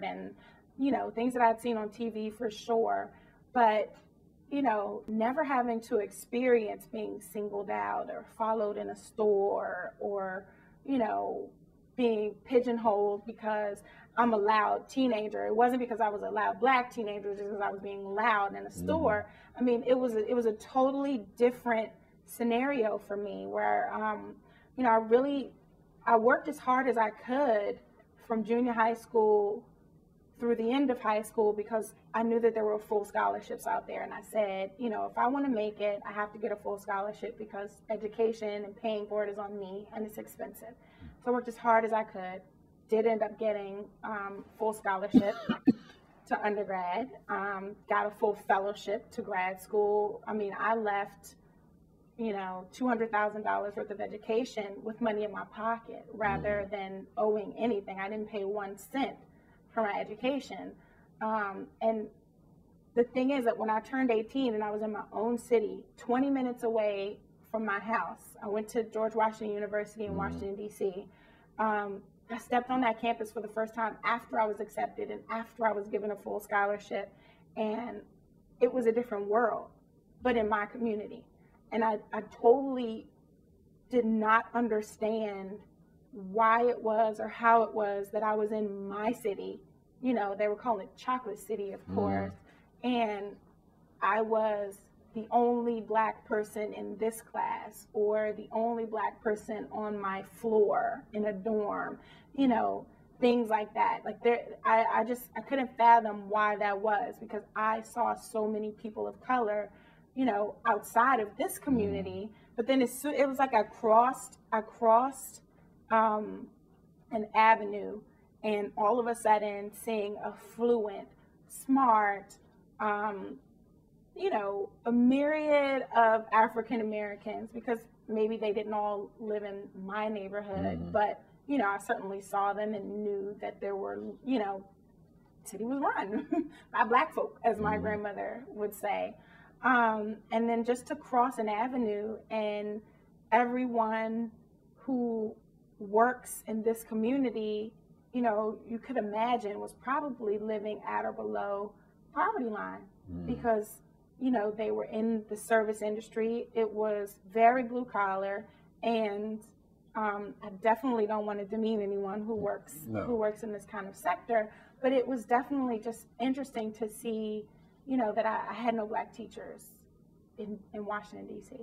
and, you know, things that I'd seen on TV for sure. But, you know, never having to experience being singled out or followed in a store or, you know, being pigeonholed because I'm a loud teenager. It wasn't because I was a loud Black teenager, just because I was being loud in a store. I mean, it was a totally different scenario for me where, you know, I worked as hard as I could from junior high school through the end of high school because I knew that there were full scholarships out there. And I said, you know, if I want to make it, I have to get a full scholarship because education and paying for it is on me and it's expensive. So I worked as hard as I could, did end up getting full scholarship to undergrad, got a full fellowship to grad school. I mean, I left, you know, $200,000 worth of education with money in my pocket rather than owing anything. I didn't pay 1 cent for my education. And the thing is that when I turned 18 and I was in my own city, 20 minutes away from my house, I went to George Washington University in Washington, D.C. I stepped on that campus for the first time after I was accepted and after I was given a full scholarship. And it was a different world, but in my community. And I totally did not understand why it was or how it was that I was in my city. You know, they were calling it Chocolate City, of course. And I was the only Black person in this class or the only Black person on my floor in a dorm, you know, things like that. Like I couldn't fathom why that was because I saw so many people of color, you know, outside of this community. But then it was like I crossed an avenue, and all of a sudden seeing affluent, smart, you know, a myriad of African Americans, because maybe they didn't all live in my neighborhood, but, you know, I certainly saw them and knew that there were, you know, city was run by Black folk, as my grandmother would say. And then just to cross an avenue and everyone who works in this community, you know, you could imagine was probably living at or below poverty line because, you know, they were in the service industry. It was very blue collar, and I definitely don't want to demean anyone who works in this kind of sector, but it was definitely just interesting to see, you know, that I had no Black teachers in Washington, D.C.